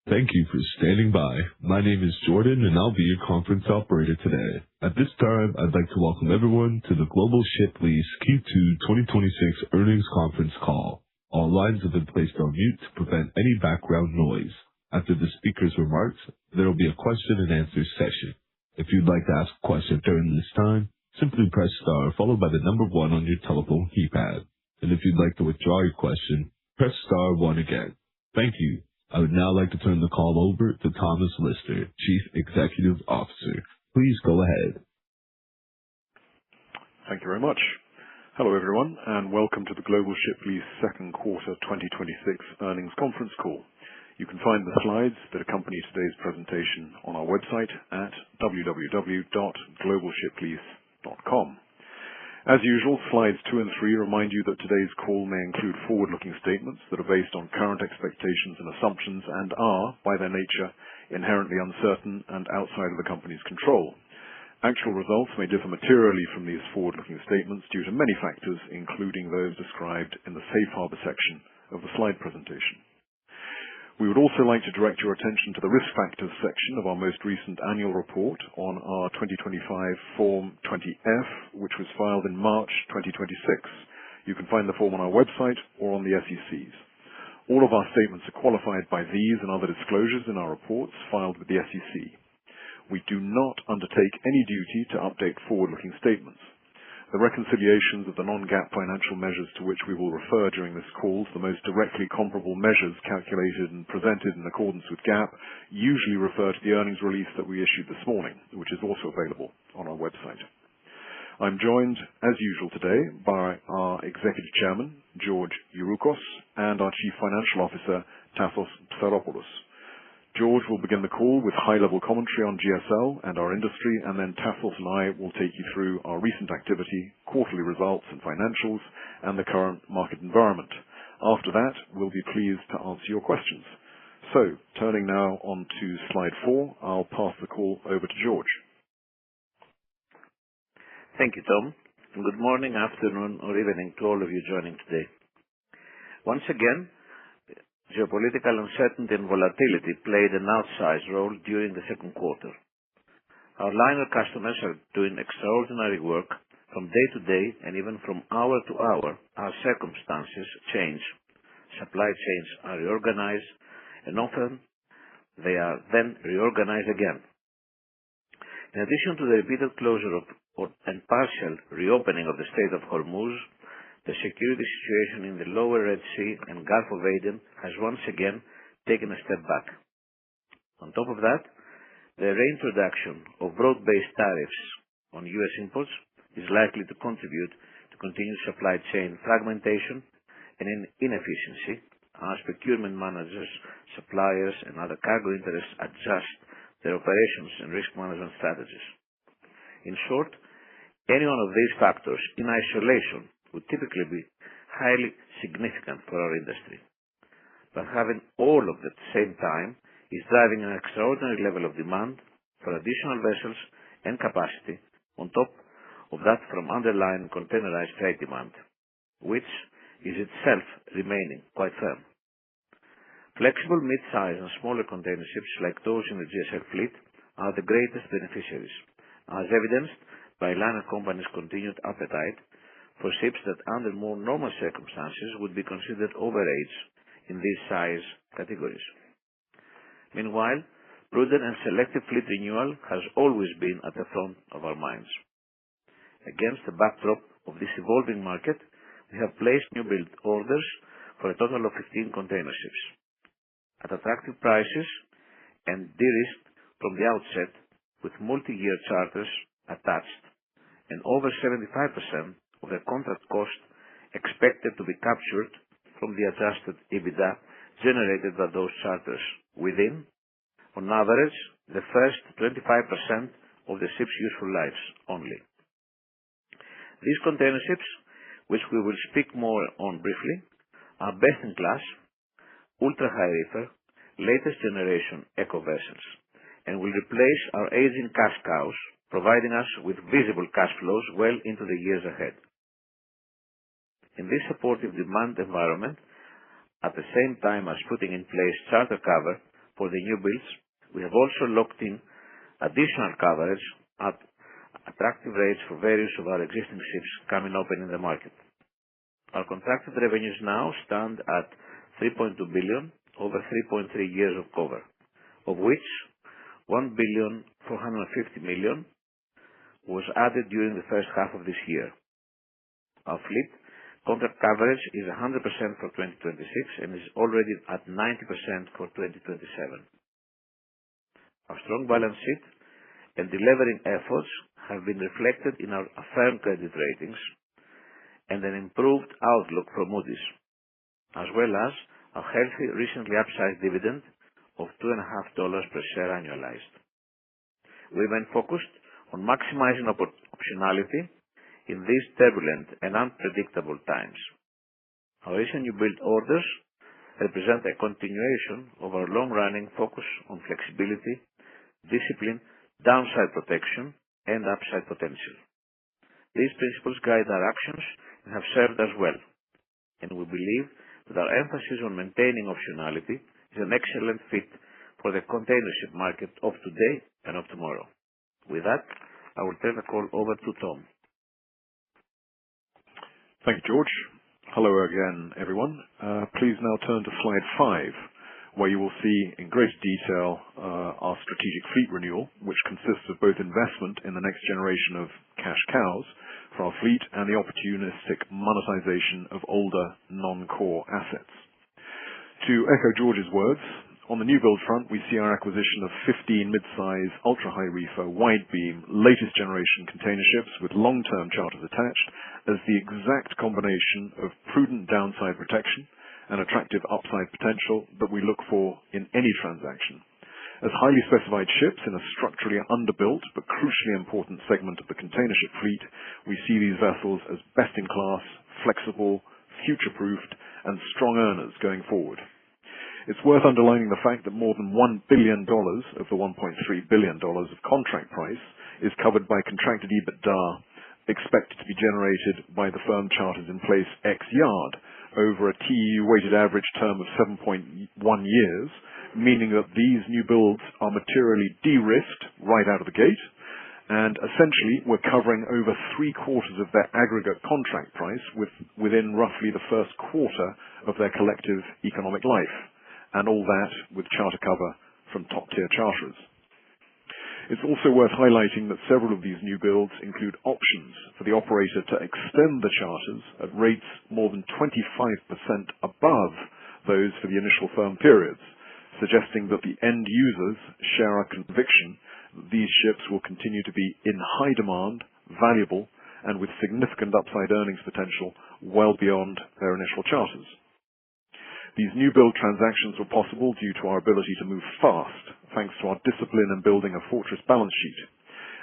Thank you for standing by. My name is Jordan and I'll be your conference operator today. At this time, I'd like to welcome everyone to the Global Ship Lease Q2 2026 earnings conference call. All lines have been placed on mute to prevent any background noise. After the speaker's remarks, there will be a question and answer session. If you'd like to ask a question during this time, simply press star followed by the number 1 on your telephone keypad. And if you'd like to withdraw your question, press star 1 again. Thank you. I would now like to turn the call over to Thomas Lister, Chief Executive Officer. Please go ahead. Thank you very much. Hello everyone and welcome to the Global Ship Lease second quarter 2026 earnings conference call. You can find the slides that accompany today's presentation on our website at www.globalshiplease.com. As usual, slides 2 and 3 remind you that today's call may include forward-looking statements that are based on current expectations and assumptions and are, by their nature, inherently uncertain and outside of the company's control. Actual results may differ materially from these forward-looking statements due to many factors, including those described in the Safe Harbor section of the slide presentation. We would also like to direct your attention to the Risk Factors section of our most recent annual report on our 2025 Form 20-F, which was filed in March 2026. You can find the form on our website or on the SEC's. All of our statements are qualified by these and other disclosures in our reports filed with the SEC. We do not undertake any duty to update forward-looking statements. The reconciliations of the non-GAAP financial measures to which we will refer during this call to the most directly comparable measures calculated and presented in accordance with GAAP usually refer to the earnings release that we issued this morning, which is also available on our website. I'm joined, as usual today, by our Executive Chairman, George Youroukos, and our Chief Financial Officer, Tassos Psaropoulos. George will begin the call with high-level commentary on GSL and our industry, and then Tassos and I will take you through our recent activity, quarterly results and financials, and the current market environment. After that, we'll be pleased to answer your questions. So, turning now on to slide 4, I'll pass the call over to George. Thank you, Tom, and good morning, afternoon, or evening to all of you joining today. Once again, geopolitical uncertainty and volatility played an outsized role during the second quarter. Our liner customers are doing extraordinary work from day to day and even from hour to hour. Our circumstances change. Supply chains are reorganized and often they are then reorganized again. In addition to the repeated closure and partial reopening of the Strait of Hormuz, the security situation in the lower Red Sea and Gulf of Aden has once again taken a step back. On top of that, the reintroduction of broad-based tariffs on U.S. imports is likely to contribute to continued supply chain fragmentation and inefficiency as procurement managers, suppliers, and other cargo interests adjust their operations and risk management strategies. In short, any one of these factors in isolation would typically be highly significant for our industry. But having all of them at the same time is driving an extraordinary level of demand for additional vessels and capacity on top of that from underlying containerized trade demand, which is itself remaining quite firm. Flexible mid-size and smaller container ships like those in the GSL fleet are the greatest beneficiaries, as evidenced by liner companies' continued appetite for ships that under more normal circumstances would be considered overage in these size categories. Meanwhile, prudent and selective fleet renewal has always been at the front of our minds. Against the backdrop of this evolving market, we have placed new build orders for a total of 15 container ships at attractive prices and de-risked from the outset with multi-year charters attached, and over 75% of the contract cost expected to be captured from the adjusted EBITDA generated by those charters within, on average, the first 25% of the ship's useful lives only. These container ships, which we will speak more on briefly, are best-in-class, ultra-high reefer, latest generation eco vessels, and will replace our aging cash cows, providing us with visible cash flows well into the years ahead. In this supportive demand environment, at the same time as putting in place charter cover for the new builds, we have also locked in additional coverage at attractive rates for various of our existing ships coming open in the market. Our contracted revenues now stand at $3.2 billion over 3.3 years of cover, of which $1.45 billion was added during the first half of this year. Our fleet contract coverage is 100% for 2026 and is already at 90% for 2027. Our strong balance sheet and delevering efforts have been reflected in our affirmed credit ratings and an improved outlook from Moody's, as well as a healthy recently upsized dividend of $2.50 per share annualized. We remain focused on maximizing optionality in these turbulent and unpredictable times. Our recent new build orders represent a continuation of our long-running focus on flexibility, discipline, downside protection, and upside potential. These principles guide our actions and have served us well, and we believe that our emphasis on maintaining optionality is an excellent fit for the container ship market of today and of tomorrow. With that, I will turn the call over to Tom. Thank you, George. Hello again, everyone. Please now turn to slide 5, where you will see in great detail our strategic fleet renewal, which consists of both investment in the next generation of cash cows for our fleet and the opportunistic monetization of older non-core assets. To echo George's words, on the new build front, we see our acquisition of 15 mid-size, ultra-high reefer, wide-beam, latest generation container ships with long-term charters attached as the exact combination of prudent downside protection and attractive upside potential that we look for in any transaction. As highly specified ships in a structurally underbuilt but crucially important segment of the container ship fleet, we see these vessels as best-in-class, flexible, future-proofed, and strong earners going forward. It's worth underlining the fact that more than $1 billion of the $1.3 billion of contract price is covered by contracted EBITDA expected to be generated by the firm charters in place ex-yard over a TEU weighted average term of 7.1 years, meaning that these new builds are materially de-risked right out of the gate, and essentially we're covering over 3/4 of their aggregate contract price within roughly the first quarter of their collective economic life, and all that with charter cover from top-tier charterers. It's also worth highlighting that several of these new builds include options for the operator to extend the charters at rates more than 25% above those for the initial firm periods, suggesting that the end users share our conviction that these ships will continue to be in high demand, valuable, and with significant upside earnings potential well beyond their initial charters. These new build transactions were possible due to our ability to move fast, thanks to our discipline in building a fortress balance sheet,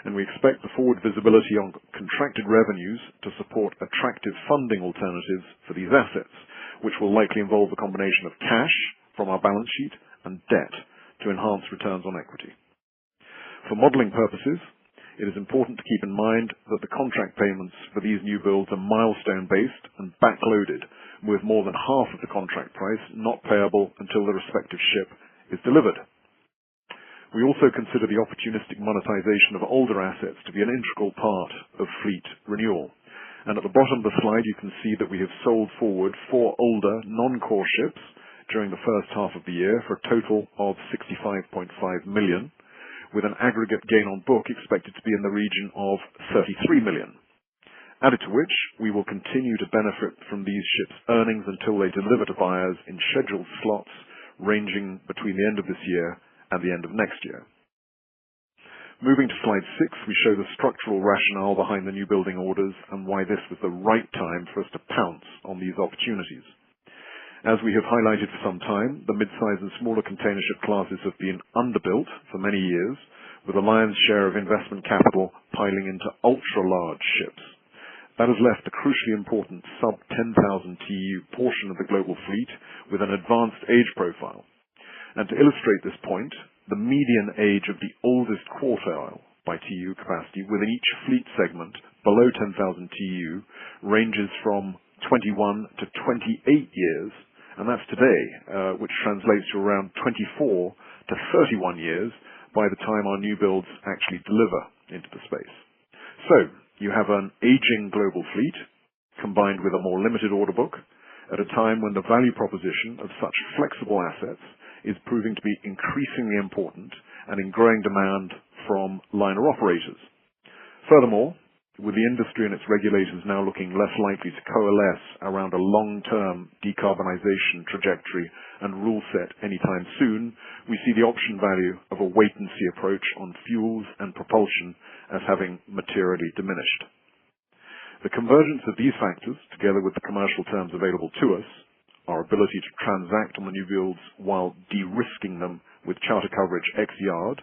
and we expect the forward visibility on contracted revenues to support attractive funding alternatives for these assets, which will likely involve a combination of cash from our balance sheet and debt to enhance returns on equity. For modeling purposes, it is important to keep in mind that the contract payments for these new builds are milestone-based and backloaded, with more than half of the contract price not payable until the respective ship is delivered. We also consider the opportunistic monetization of older assets to be an integral part of fleet renewal. And at the bottom of the slide, you can see that we have sold forward 4 older non-core ships during the first half of the year for a total of $65.5 million, with an aggregate gain on book expected to be in the region of $33 million. Added to which, we will continue to benefit from these ships' earnings until they deliver to buyers in scheduled slots ranging between the end of this year and the end of next year. Moving to slide 6, we show the structural rationale behind the new building orders and why this was the right time for us to pounce on these opportunities. As we have highlighted for some time, the mid-size and smaller container ship classes have been underbuilt for many years, with a lion's share of investment capital piling into ultra-large ships. That has left the crucially important sub-10,000 TEU portion of the global fleet with an advanced age profile. And to illustrate this point, the median age of the oldest quartile by TEU capacity within each fleet segment below 10,000 TEU ranges from 21 to 28 years, and that's today, which translates to around 24 to 31 years by the time our new builds actually deliver into the space. So, you have an aging global fleet combined with a more limited order book at a time when the value proposition of such flexible assets is proving to be increasingly important and in growing demand from liner operators. Furthermore, with the industry and its regulators now looking less likely to coalesce around a long-term decarbonization trajectory and rule set anytime soon, we see the option value of a wait-and-see approach on fuels and propulsion as having materially diminished. The convergence of these factors, together with the commercial terms available to us, our ability to transact on the new builds while de-risking them with charter coverage ex-yard,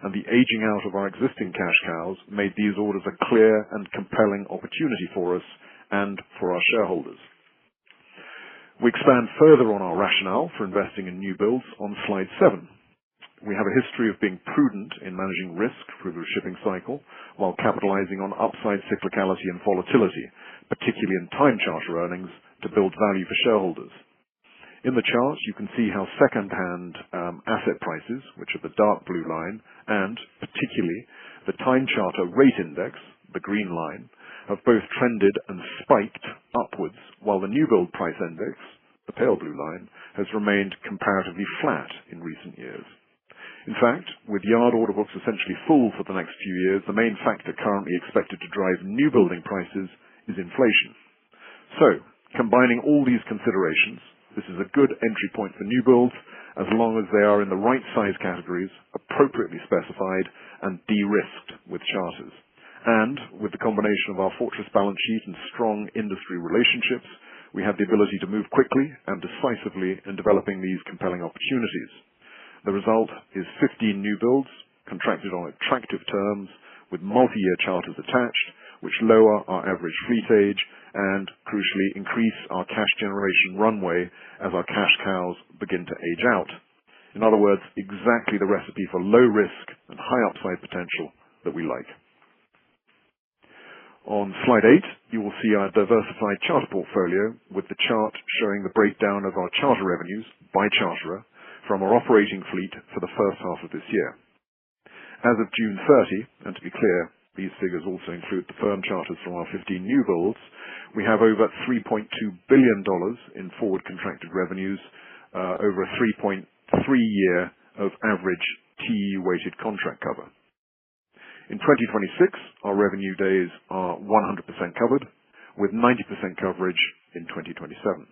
and the aging out of our existing cash cows made these orders a clear and compelling opportunity for us and for our shareholders. We expand further on our rationale for investing in new builds on slide 7. We have a history of being prudent in managing risk through the shipping cycle while capitalizing on upside cyclicality and volatility, particularly in time charter earnings, to build value for shareholders. In the chart, you can see how second-hand asset prices, which are the dark blue line, and particularly the time charter rate index, the green line, have both trended and spiked upwards, while the new build price index, the pale blue line, has remained comparatively flat in recent years. In fact, with yard order books essentially full for the next few years, the main factor currently expected to drive new building prices is inflation. So, combining all these considerations, this is a good entry point for new builds as long as they are in the right size categories, appropriately specified, and de-risked with charters. And with the combination of our fortress balance sheet and strong industry relationships, we have the ability to move quickly and decisively in developing these compelling opportunities. The result is 15 new builds contracted on attractive terms with multi-year charters attached, which lower our average fleet age and, crucially, increase our cash generation runway as our cash cows begin to age out. In other words, exactly the recipe for low risk and high upside potential that we like. On slide 8, you will see our diversified charter portfolio with the chart showing the breakdown of our charter revenues by charterer from our operating fleet for the first half of this year. As of June 30, and to be clear, these figures also include the firm charters from our 15 new builds, we have over $3.2 billion in forward contracted revenues, over a 3.3 year of average TEU-weighted contract cover. In 2026, our revenue days are 100% covered, with 90% coverage in 2027.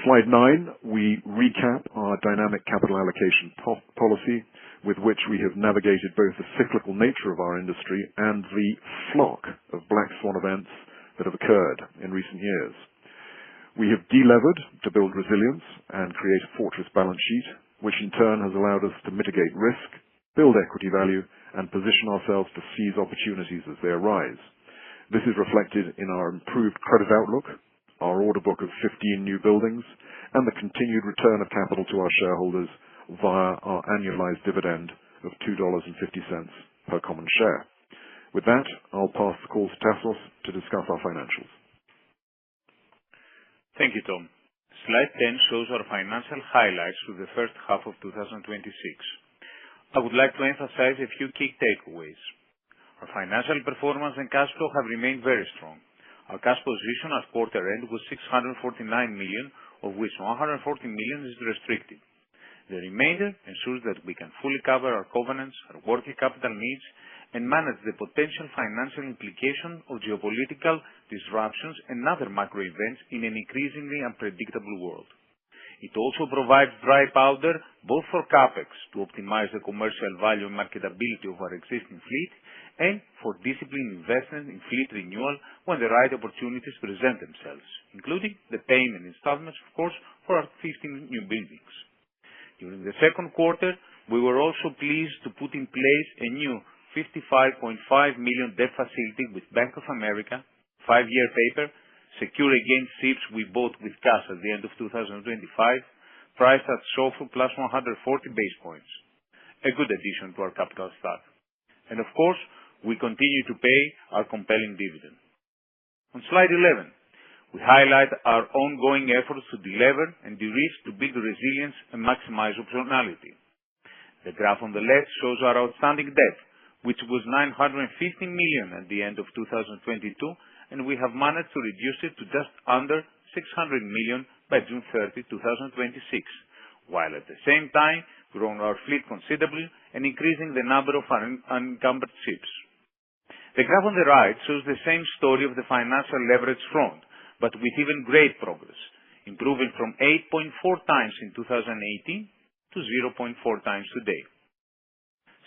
Slide 9, we recap our dynamic capital allocation policy with which we have navigated both the cyclical nature of our industry and the flock of black swan events that have occurred in recent years. We have delevered to build resilience and create a fortress balance sheet, which in turn has allowed us to mitigate risk, build equity value, and position ourselves to seize opportunities as they arise. This is reflected in our improved credit outlook, our order book of 15 new buildings, and the continued return of capital to our shareholders via our annualized dividend of $2.50 per common share. With that, I'll pass the call to Tassos to discuss our financials. Thank you, Tom. Slide 10 shows our financial highlights for the first half of 2026. I would like to emphasize a few key takeaways. Our financial performance and cash flow have remained very strong. Our cash position at quarter end was $649 million, of which $140 million is restricted. The remainder ensures that we can fully cover our covenants, our working capital needs, and manage the potential financial implication of geopolitical disruptions and other macro events in an increasingly unpredictable world. It also provides dry powder both for CapEx to optimize the commercial value and marketability of our existing fleet and for disciplined investment in fleet renewal when the right opportunities present themselves, including the payment installments, of course, for our 15 new buildings. During the second quarter, we were also pleased to put in place a new $55.5 million debt facility with Bank of America, 5-year paper, secure against ships we bought with cash at the end of 2025, priced at SOFR plus 140 base points. A good addition to our capital stack. And of course, we continue to pay our compelling dividend. On slide 11, We highlight our ongoing efforts to delever and de-risk to build resilience and maximize optionality. The graph on the left shows our outstanding debt, which was $950 million at the end of 2022, and we have managed to reduce it to just under $600 million by June 30, 2026, while at the same time growing our fleet considerably and increasing the number of unencumbered ships. The graph on the right shows the same story of the financial leverage front, but with even great progress, improving from 8.4 times in 2018 to 0.4 times today.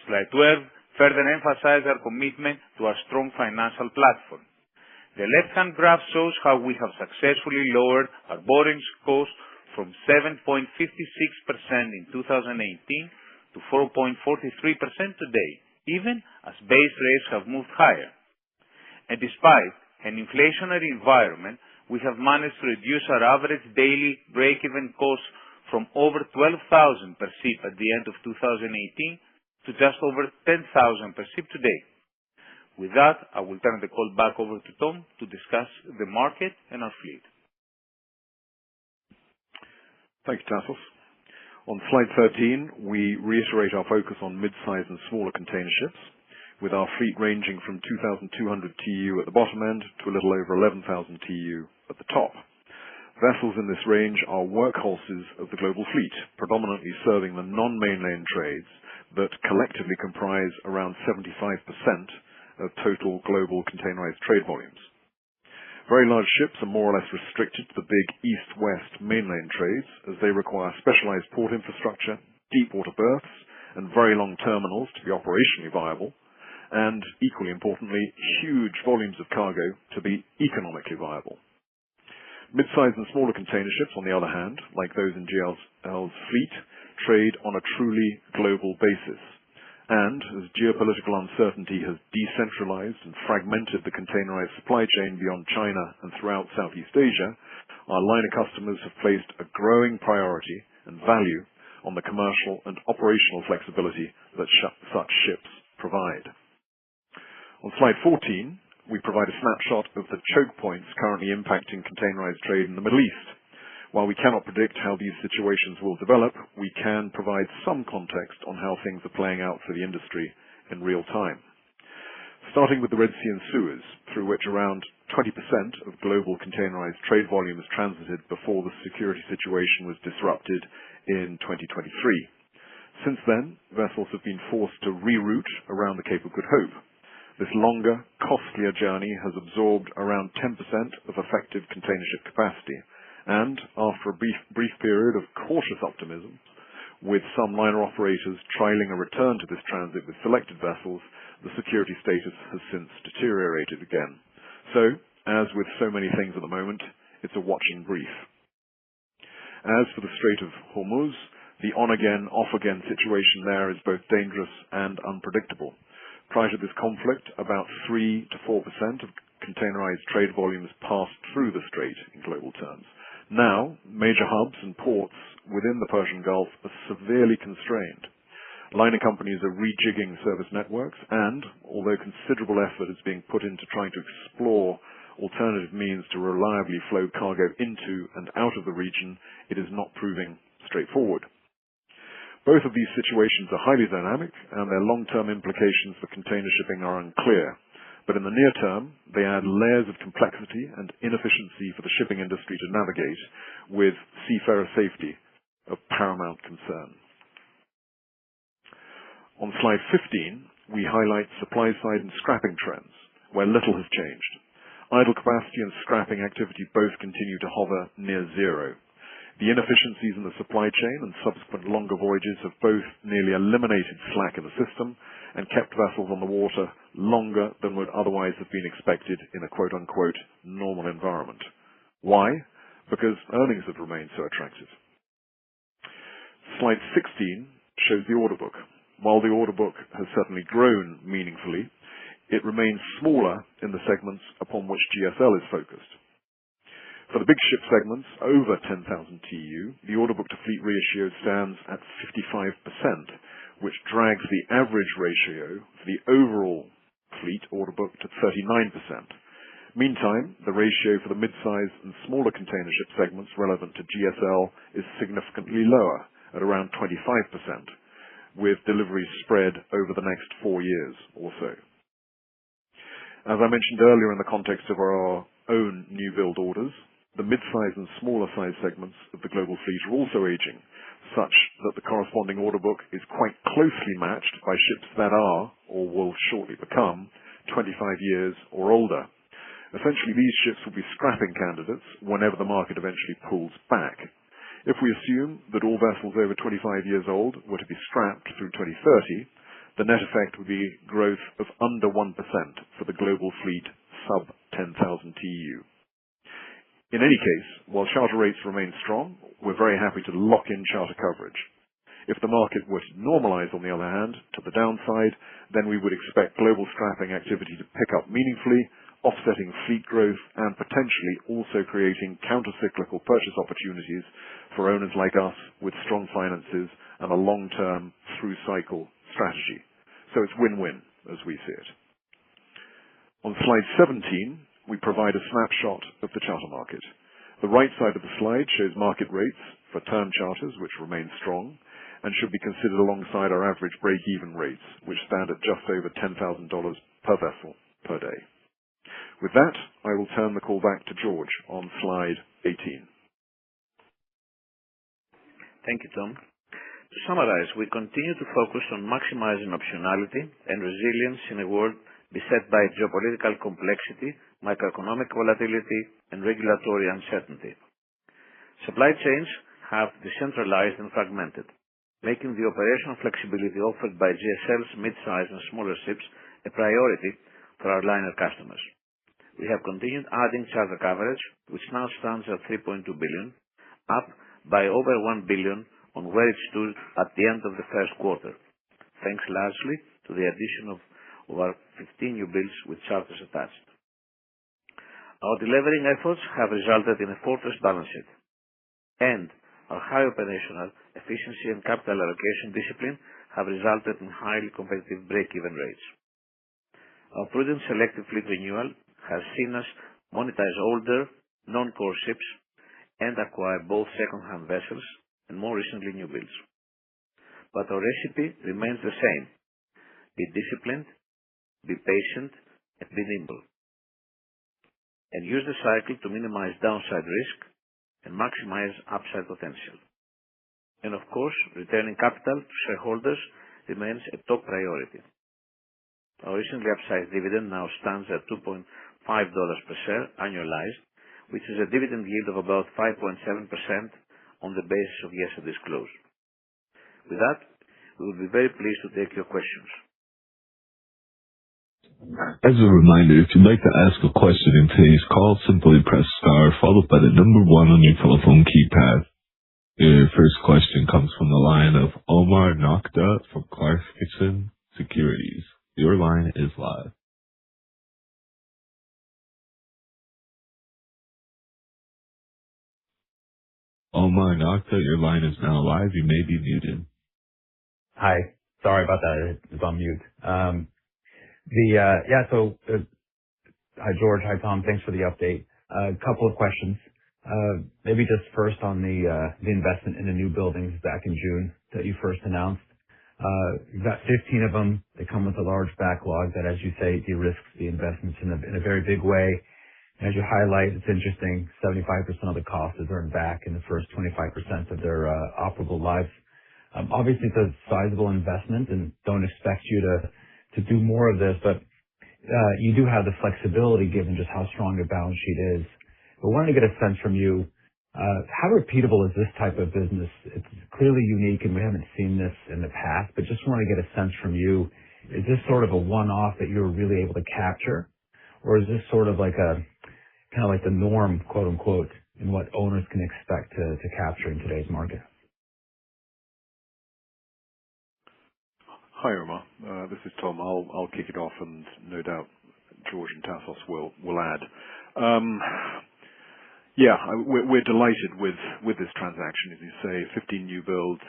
Slide 12 further emphasizes our commitment to our strong financial platform. The left-hand graph shows how we have successfully lowered our borrowings cost from 7.56% in 2018 to 4.43% today, even as base rates have moved higher. And despite an inflationary environment, we have managed to reduce our average daily break-even cost from over $12,000 per ship at the end of 2018 to just over $10,000 per ship today. With that, I will turn the call back over to Tom to discuss the market and our fleet. Thank you, Tassos. On slide 13, we reiterate our focus on mid-size and smaller container ships, with our fleet ranging from 2,200 TEU at the bottom end to a little over 11,000 TEU at the top. Vessels in this range are workhorses of the global fleet, predominantly serving the non-mainland trades that collectively comprise around 75% of total global containerized trade volumes. Very large ships are more or less restricted to the big east-west mainland trades, as they require specialized port infrastructure, deep water berths, and very long terminals to be operationally viable, and, equally importantly, huge volumes of cargo to be economically viable. Mid-sized and smaller container ships, on the other hand, like those in GL's fleet, trade on a truly global basis. And as geopolitical uncertainty has decentralized and fragmented the containerized supply chain beyond China and throughout Southeast Asia, our liner customers have placed a growing priority and value on the commercial and operational flexibility that such ships provide. On slide 14, we provide a snapshot of the choke points currently impacting containerized trade in the Middle East. While we cannot predict how these situations will develop, we can provide some context on how things are playing out for the industry in real time. Starting with the Red Sea and Suez, through which around 20% of global containerized trade volume is transited before the security situation was disrupted in 2023. Since then, vessels have been forced to reroute around the Cape of Good Hope. This longer, costlier journey has absorbed around 10% of effective container ship capacity, and after a brief period of cautious optimism, with some liner operators trialing a return to this transit with selected vessels, the security status has since deteriorated again. So, as with so many things at the moment, it's a watching brief. As for the Strait of Hormuz, the on-again, off-again situation there is both dangerous and unpredictable. Prior to this conflict, about 3 to 4% of containerized trade volumes passed through the strait in global terms. Now, major hubs and ports within the Persian Gulf are severely constrained. Liner companies are rejigging service networks, and although considerable effort is being put into trying to explore alternative means to reliably flow cargo into and out of the region, it is not proving straightforward. Both of these situations are highly dynamic, and their long-term implications for container shipping are unclear. But in the near term, they add layers of complexity and inefficiency for the shipping industry to navigate, with seafarer safety of paramount concern. On slide 15, we highlight supply-side and scrapping trends, where little has changed. Idle capacity and scrapping activity both continue to hover near zero. The inefficiencies in the supply chain and subsequent longer voyages have both nearly eliminated slack in the system and kept vessels on the water longer than would otherwise have been expected in a quote-unquote normal environment. Why? Because earnings have remained so attractive. Slide 16 shows the order book. While the order book has certainly grown meaningfully, it remains smaller in the segments upon which GSL is focused. For the big ship segments over 10,000 TEU, the order book to fleet ratio stands at 55%, which drags the average ratio for the overall fleet order book to 39%. Meantime, the ratio for the mid-size and smaller container ship segments relevant to GSL is significantly lower, at around 25%, with deliveries spread over the next 4 years or so. As I mentioned earlier in the context of our own new build orders, the mid-size and smaller size segments of the global fleet are also aging, such that the corresponding order book is quite closely matched by ships that are, or will shortly become, 25 years or older. Essentially, these ships will be scrapping candidates whenever the market eventually pulls back. If we assume that all vessels over 25 years old were to be scrapped through 2030, the net effect would be growth of under 1% for the global fleet sub 10,000 TEU. In any case, while charter rates remain strong, we're very happy to lock in charter coverage. If the market were to normalize, on the other hand, to the downside, then we would expect global scrapping activity to pick up meaningfully, offsetting fleet growth and potentially also creating counter-cyclical purchase opportunities for owners like us with strong finances and a long-term through-cycle strategy. So it's win-win, as we see it. On slide 17, we provide a snapshot of the charter market. The right side of the slide shows market rates for term charters, which remain strong, and should be considered alongside our average break-even rates, which stand at just over $10,000 per vessel per day. With that, I will turn the call back to George on slide 18. Thank you, Tom. To summarize, we continue to focus on maximizing optionality and resilience in a world beset by geopolitical complexity, macroeconomic volatility, and regulatory uncertainty. Supply chains have decentralized and fragmented, making the operational flexibility offered by GSL's mid-size and smaller ships a priority for our liner customers. We have continued adding charter coverage, which now stands at $3.2 billion, up by over $1 billion on where it stood at the end of the first quarter, thanks largely to the addition of our 15 new builds with charters attached. Our delevering efforts have resulted in a fortress balance sheet, and our high operational efficiency and capital allocation discipline have resulted in highly competitive break-even rates. Our prudent selective fleet renewal has seen us monetize older, non-core ships and acquire both second-hand vessels and more recently new builds. But our recipe remains the same: be disciplined, be patient, and be nimble, and use the cycle to minimize downside risk and maximize upside potential. And of course, returning capital to shareholders remains a top priority. Our recently upsized dividend now stands at $2.5 per share annualized, which is a dividend yield of about 5.7% on the basis of yesterday's close. With that, we will be very pleased to take your questions. As a reminder, if you'd like to ask a question in today's call, simply press star followed by the number 1 on your telephone keypad. Your first question comes from the line of Omar Nokta from Clarkson Securities. Your line is live. Omar Nokta, your line is now live. You may be muted. Hi. Sorry about that. It was on mute. Hi, George. Hi, Tom. Thanks for the update. A couple of questions. Maybe just first on the investment in the new buildings back in June that you first announced. You've got 15 of them. They come with a large backlog that, as you say, de-risks the investments in a very big way. As you highlight, it's interesting, 75% of the cost is earned back in the first 25% of their operable lives. Obviously, it's a sizable investment and don't expect you to do more of this, but you do have the flexibility given just how strong your balance sheet is. But I wanted to get a sense from you, how repeatable is this type of business? It's clearly unique and we haven't seen this in the past, but just want to get a sense from you, is this sort of a one-off that you're really able to capture? Or is this sort of like kind of like the norm, quote unquote, in what owners can expect to capture in today's market? Hi, Omar. This is Tom. I'll kick it off, and no doubt George and Tassos will add. We're delighted with this transaction. As you say, 15 new builds,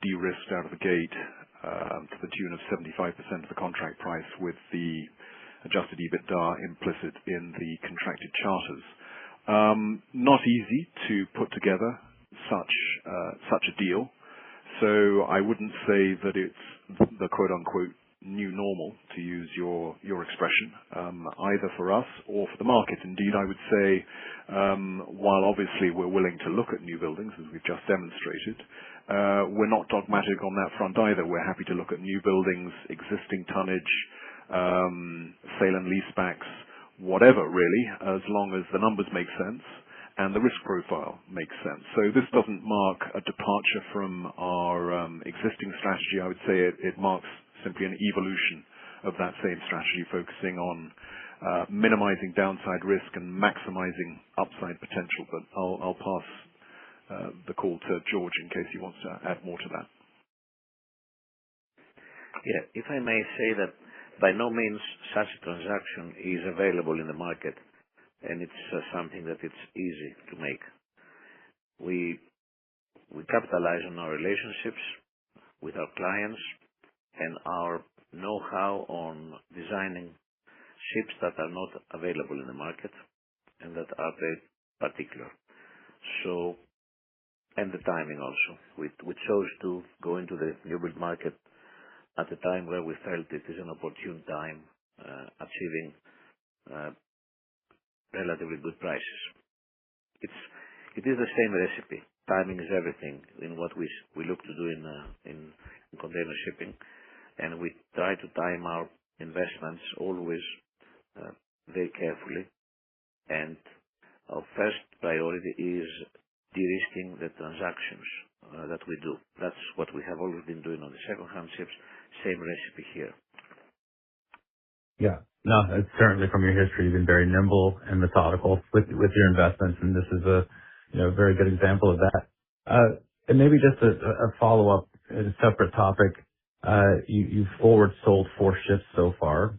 de-risked out of the gate to the tune of 75% of the contract price, with the adjusted EBITDA implicit in the contracted charters. Not easy to put together such a deal. So I wouldn't say that it's the quote-unquote new normal, to use your expression, either for us or for the market. Indeed, I would say, while obviously we're willing to look at new buildings, as we've just demonstrated, we're not dogmatic on that front either. We're happy to look at new buildings, existing tonnage, sale and leasebacks, whatever really, as long as the numbers make sense and the risk profile makes sense. So this doesn't mark a departure from our existing strategy. I would say it marks simply an evolution of that same strategy, focusing on minimizing downside risk and maximizing upside potential. But I'll pass the call to George in case he wants to add more to that. Yeah, if I may say that by no means such a transaction is available in the market, and it's something that it's easy to make. We capitalize on our relationships with our clients and our know-how on designing ships that are not available in the market and that are very particular. So, and the timing also. We chose to go into the new build market at a time where we felt it is an opportune time, achieving relatively good prices. It is the same recipe. Timing is everything in what we look to do in container shipping, and we try to time our investments always very carefully. And our first priority is de-risking the transactions that we do. That's what we have always been doing on the second-hand ships. Same recipe here. Yeah. No, it's certainly from your history, you've been very nimble and methodical with your investments, and this is a very good example of that. And maybe just a follow-up, a separate topic. You've forward sold 4 ships so far.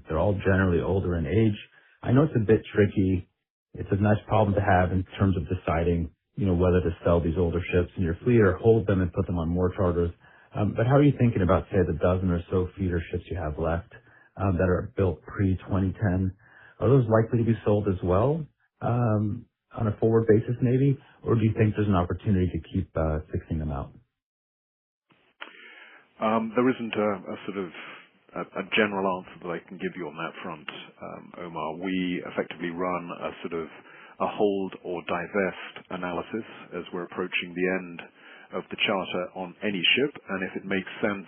They're all generally older in age. I know it's a bit tricky. It's a nice problem to have in terms of deciding, whether to sell these older ships in your fleet or hold them and put them on more charters. But how are you thinking about, say, the dozen or so feeder ships you have left that are built pre-2010? Are those likely to be sold as well on a forward basis maybe? Or do you think there's an opportunity to keep fixing them out? There isn't a sort of a general answer that I can give you on that front, Omar. We effectively run a sort of a hold or divest analysis as we're approaching the end of the charter on any ship, and if it makes sense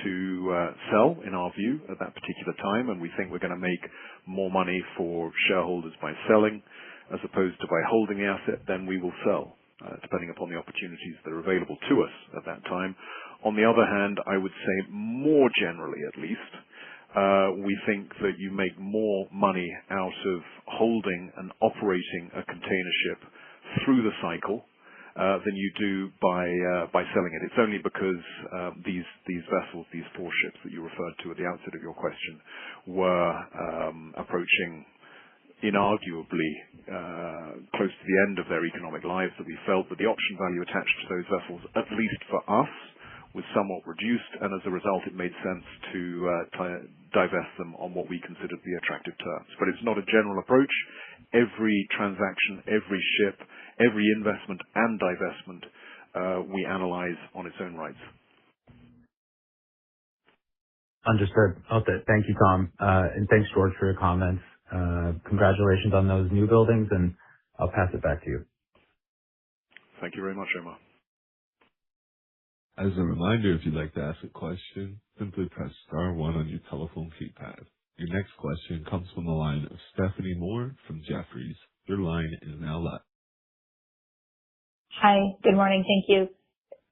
to sell, in our view, at that particular time, and we think we're going to make more money for shareholders by selling as opposed to by holding the asset, then we will sell, depending upon the opportunities that are available to us at that time. On the other hand, I would say more generally at least, we think that you make more money out of holding and operating a container ship through the cycle than you do by selling it. It's only because these vessels, these 4 ships that you referred to at the outset of your question, were approaching inarguably close to the end of their economic lives, that we felt that the option value attached to those vessels, at least for us, was somewhat reduced, and as a result it made sense to divest them on what we considered to be attractive terms. But it's not a general approach. Every transaction, every ship, every investment and divestment we analyze on its own rights. Understood. Okay. Thank you, Tom. And thanks, George, for your comments. Congratulations on those new buildings, and I'll pass it back to you. Thank you very much, Omar. As a reminder, if you'd like to ask a question, simply press star 1 on your telephone keypad. Your next question comes from the line of Stephanie Moore from Jefferies. Your line is now live. Hi, good morning. Thank you.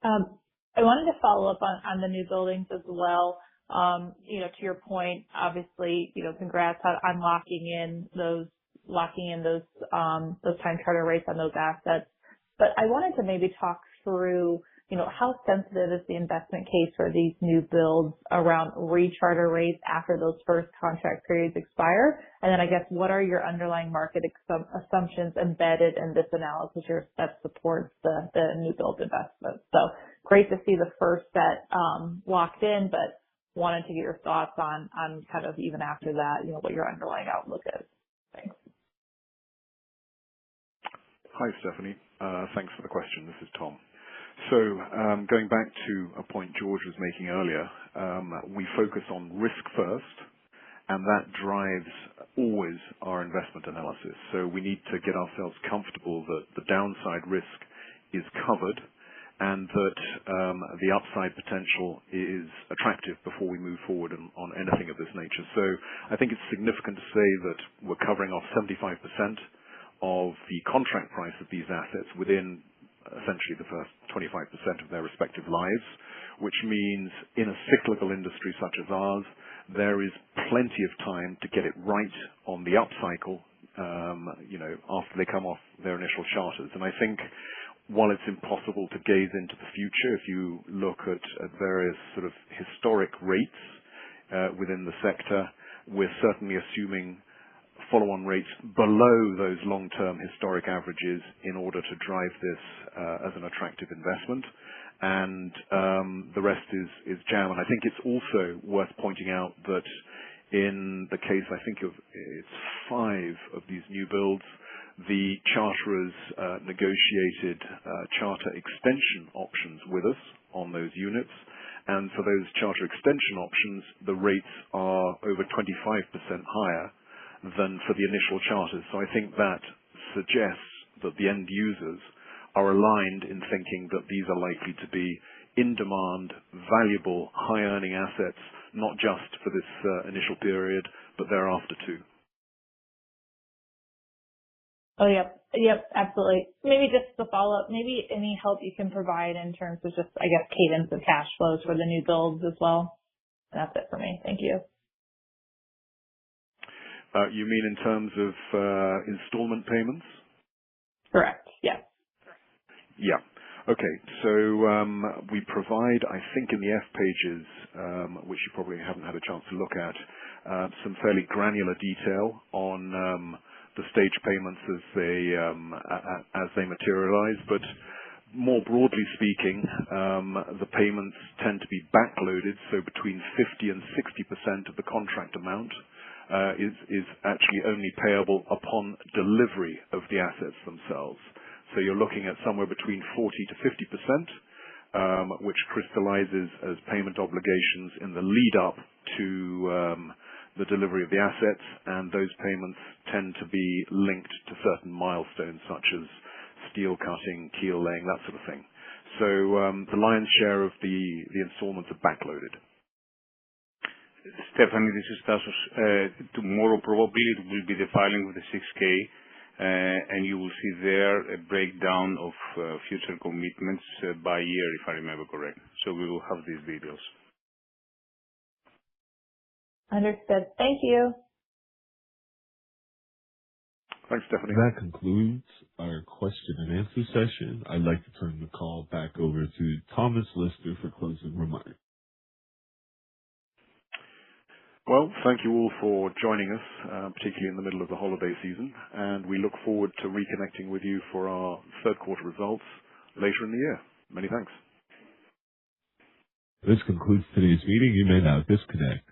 I wanted to follow up on the new buildings as well. To your point, obviously, congrats on locking in those time charter rates on those assets. But I wanted to maybe talk through, how sensitive is the investment case for these new builds around recharter rates after those first contract periods expire? And then I guess, what are your underlying market assumptions embedded in this analysis that supports the new build investment? So great to see the first set locked in, but wanted to get your thoughts on kind of even after that, what your underlying outlook is. Thanks. Hi, Stephanie. Thanks for the question. This is Tom. So going back to a point George was making earlier, we focus on risk first, and that drives always our investment analysis. So we need to get ourselves comfortable that the downside risk is covered and that the upside potential is attractive before we move forward on anything of this nature. So I think it's significant to say that we're covering off 75% of the contract price of these assets within essentially the first 25% of their respective lives, which means in a cyclical industry such as ours, there is plenty of time to get it right on the upcycle, after they come off their initial charters. And I think while it's impossible to gaze into the future, if you look at various sort of historic rates within the sector, we're certainly assuming follow-on rates below those long-term historic averages in order to drive this as an attractive investment. And the rest is jam. And I think it's also worth pointing out that in the case, I think it's 5 of these new builds, the charterers negotiated charter extension options with us on those units. And for those charter extension options, the rates are over 25% higher than for the initial charters. So I think that suggests that the end users are aligned in thinking that these are likely to be in-demand, valuable, high-earning assets, not just for this initial period, but thereafter too. Oh, yep, absolutely. Maybe just to follow up, maybe any help you can provide in terms of just, I guess, cadence of cash flows for the new builds as well. And that's it for me. Thank you. You mean in terms of installment payments? Correct. Yes. Yeah. Okay. So we provide, I think, in the F pages, which you probably haven't had a chance to look at, some fairly granular detail on the stage payments as they materialize. But more broadly speaking, the payments tend to be backloaded, so between 50 and 60% of the contract amount is actually only payable upon delivery of the assets themselves. So you're looking at somewhere between 40 to 50%, which crystallizes as payment obligations in the lead up to the delivery of the assets, and those payments tend to be linked to certain milestones such as steel cutting, keel laying, that sort of thing. So the lion's share of the installments are backloaded. Stephanie, this is Tasos. Tomorrow probably it will be the filing with the 6K, and you will see there a breakdown of future commitments by year, if I remember correct. So we will have these details. Understood. Thank you. Thanks, Stephanie. That concludes our question and answer session. I'd like to turn the call back over to Thomas Lister for closing remarks. Well, thank you all for joining us, particularly in the middle of the holiday season, and we look forward to reconnecting with you for our third quarter results later in the year. Many thanks. This concludes today's meeting. You may now disconnect.